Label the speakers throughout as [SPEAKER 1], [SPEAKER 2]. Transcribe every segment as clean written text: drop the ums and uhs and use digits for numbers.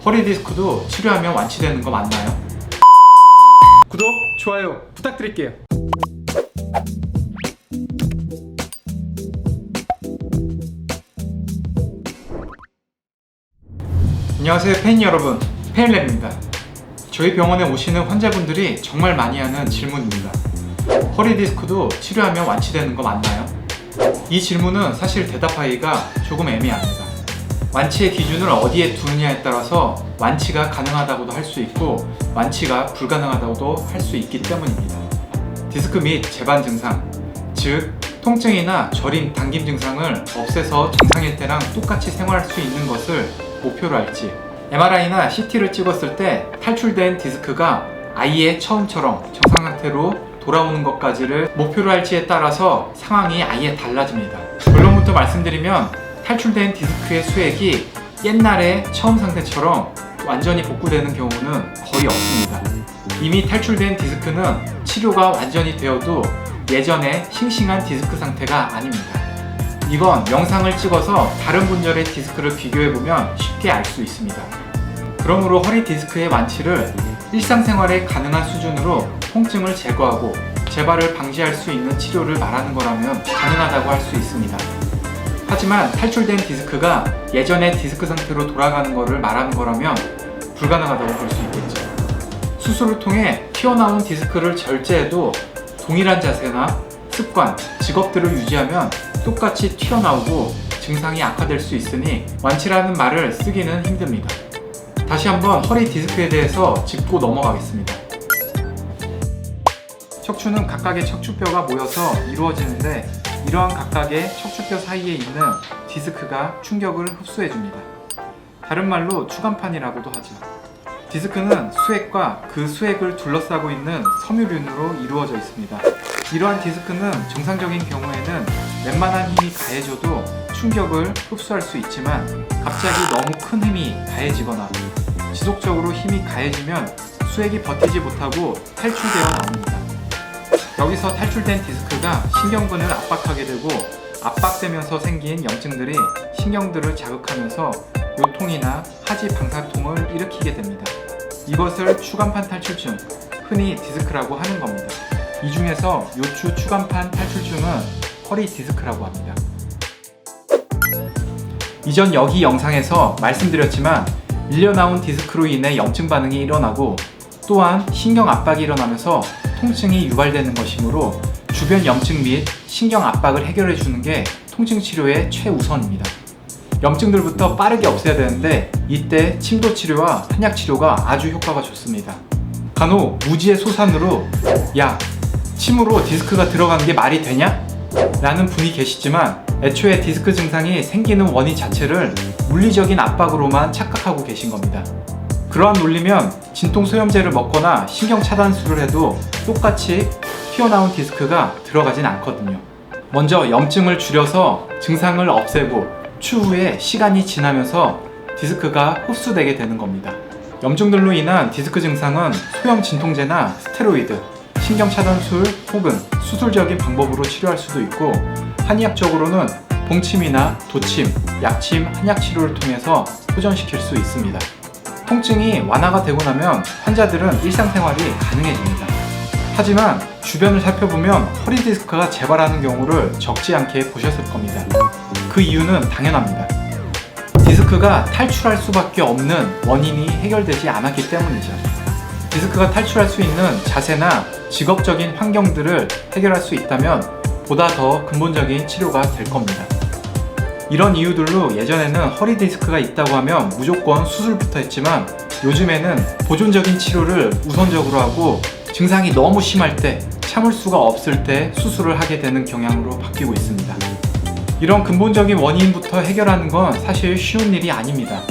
[SPEAKER 1] 허리 디스크도 치료하면 완치되는 거 맞나요?
[SPEAKER 2] 구독, 좋아요 부탁드릴게요.
[SPEAKER 1] 안녕하세요 팬 여러분, 페일랩입니다. 저희 병원에 오시는 환자분들이 정말 많이 하는 질문입니다. 허리 디스크도 치료하면 완치되는 거 맞나요? 이 질문은 사실 대답하기가 조금 애매합니다. 완치의 기준을 어디에 두느냐에 따라서 완치가 가능하다고도 할 수 있고 완치가 불가능하다고도 할 수 있기 때문입니다. 디스크 및 재반 증상, 즉 통증이나 저림, 당김 증상을 없애서 정상일 때랑 똑같이 생활할 수 있는 것을 목표로 할지, MRI나 CT를 찍었을 때 탈출된 디스크가 아예 처음처럼 정상 상태로 돌아오는 것까지를 목표로 할지에 따라서 상황이 아예 달라집니다. 결론부터 말씀드리면 탈출된 디스크의 수액이 옛날의 처음 상태처럼 완전히 복구되는 경우는 거의 없습니다. 이미 탈출된 디스크는 치료가 완전히 되어도 예전의 싱싱한 디스크 상태가 아닙니다. 이건 영상을 찍어서 다른 분들의 디스크를 비교해보면 쉽게 알 수 있습니다. 그러므로 허리 디스크의 완치를 일상생활에 가능한 수준으로 통증을 제거하고 재발을 방지할 수 있는 치료를 말하는 거라면 가능하다고 할 수 있습니다. 하지만 탈출된 디스크가 예전의 디스크 상태로 돌아가는 것을 말하는 거라면 불가능하다고 볼 수 있겠죠. 수술을 통해 튀어나온 디스크를 절제해도 동일한 자세나 습관, 직업들을 유지하면 똑같이 튀어나오고 증상이 악화될 수 있으니 완치라는 말을 쓰기는 힘듭니다. 다시 한번 허리 디스크에 대해서 짚고 넘어가겠습니다. 척추는 각각의 척추뼈가 모여서 이루어지는데 이러한 각각의 척추뼈 사이에 있는 디스크가 충격을 흡수해줍니다. 다른 말로 추간판이라고도 하죠. 디스크는 수액과 그 수액을 둘러싸고 있는 섬유륜으로 이루어져 있습니다. 이러한 디스크는 정상적인 경우에는 웬만한 힘이 가해져도 충격을 흡수할 수 있지만 갑자기 너무 큰 힘이 가해지거나 지속적으로 힘이 가해지면 수액이 버티지 못하고 탈출되어 나옵니다. 여기서 탈출된 디스크가 신경근을 압박하게 되고 압박되면서 생긴 염증들이 신경들을 자극하면서 요통이나 하지 방사통을 일으키게 됩니다. 이것을 추간판 탈출증, 흔히 디스크라고 하는 겁니다. 이 중에서 요추 추간판 탈출증은 허리 디스크라고 합니다. 이전 여기 영상에서 말씀드렸지만 밀려 나온 디스크로 인해 염증 반응이 일어나고 또한 신경 압박이 일어나면서 통증이 유발되는 것이므로 주변 염증 및 신경 압박을 해결해 주는 게 통증 치료의 최우선입니다. 염증들부터 빠르게 없애야 되는데 이때 침도 치료와 한약 치료가 아주 효과가 좋습니다. 간혹 무지의 소산으로 야, 침으로 디스크가 들어가는 게 말이 되냐? 라는 분이 계시지만 애초에 디스크 증상이 생기는 원인 자체를 물리적인 압박으로만 착각하고 계신 겁니다. 그러한 논리면 진통소염제를 먹거나 신경차단술을 해도 똑같이 튀어나온 디스크가 들어가진 않거든요. 먼저 염증을 줄여서 증상을 없애고 추후에 시간이 지나면서 디스크가 흡수되게 되는 겁니다. 염증들로 인한 디스크 증상은 소염 진통제나 스테로이드, 신경차단술 혹은 수술적인 방법으로 치료할 수도 있고 한의학적으로는 봉침이나 도침, 약침, 한약 치료를 통해서 호전시킬 수 있습니다. 통증이 완화가 되고 나면 환자들은 일상생활이 가능해집니다. 하지만 주변을 살펴보면 허리 디스크가 재발하는 경우를 적지 않게 보셨을 겁니다. 그 이유는 당연합니다. 디스크가 탈출할 수밖에 없는 원인이 해결되지 않았기 때문이죠. 디스크가 탈출할 수 있는 자세나 직업적인 환경들을 해결할 수 있다면 보다 더 근본적인 치료가 될 겁니다. 이런 이유들로 예전에는 허리 디스크가 있다고 하면 무조건 수술부터 했지만 요즘에는 보존적인 치료를 우선적으로 하고 증상이 너무 심할 때, 참을 수가 없을 때 수술을 하게 되는 경향으로 바뀌고 있습니다. 이런 근본적인 원인부터 해결하는 건 사실 쉬운 일이 아닙니다.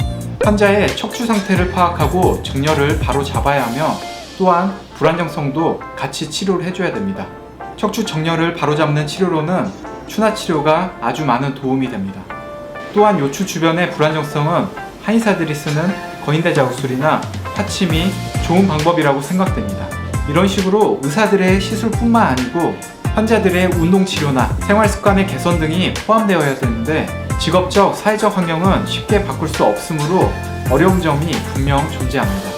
[SPEAKER 1] 환자의 척추 상태를 파악하고 정렬을 바로 잡아야 하며 또한 불안정성도 같이 치료를 해줘야 됩니다. 척추 정렬을 바로잡는 치료로는 추나 치료가 아주 많은 도움이 됩니다. 또한 요추 주변의 불안정성은 한의사들이 쓰는 거인대 자극술이나 파침이 좋은 방법이라고 생각됩니다. 이런 식으로 의사들의 시술뿐만 아니고 환자들의 운동치료나 생활습관의 개선 등이 포함되어야 되는데 직업적, 사회적 환경은 쉽게 바꿀 수 없으므로 어려운 점이 분명 존재합니다.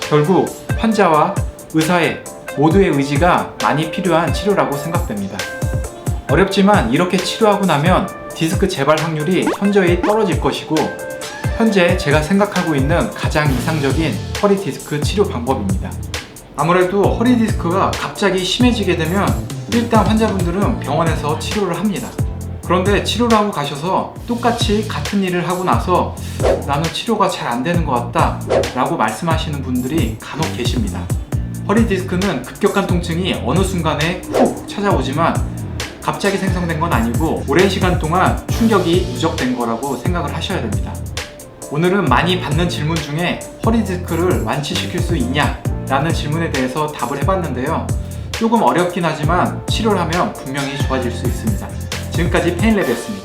[SPEAKER 1] 결국 환자와 의사의 모두의 의지가 많이 필요한 치료라고 생각됩니다. 어렵지만 이렇게 치료하고 나면 디스크 재발 확률이 현저히 떨어질 것이고, 현재 제가 생각하고 있는 가장 이상적인 허리 디스크 치료 방법입니다. 아무래도 허리 디스크가 갑자기 심해지게 되면 일단 환자분들은 병원에서 치료를 합니다. 그런데 치료를 하고 가셔서 똑같이 같은 일을 하고 나서 나는 치료가 잘 안 되는 것 같다 라고 말씀하시는 분들이 간혹 계십니다. 허리 디스크는 급격한 통증이 어느 순간에 훅 찾아오지만 갑자기 생성된 건 아니고 오랜 시간 동안 충격이 누적된 거라고 생각을 하셔야 됩니다. 오늘은 많이 받는 질문 중에 허리 디스크를 완치시킬 수 있냐? 라는 질문에 대해서 답을 해봤는데요. 조금 어렵긴 하지만 치료를 하면 분명히 좋아질 수 있습니다. 지금까지 페인랩이었습니다.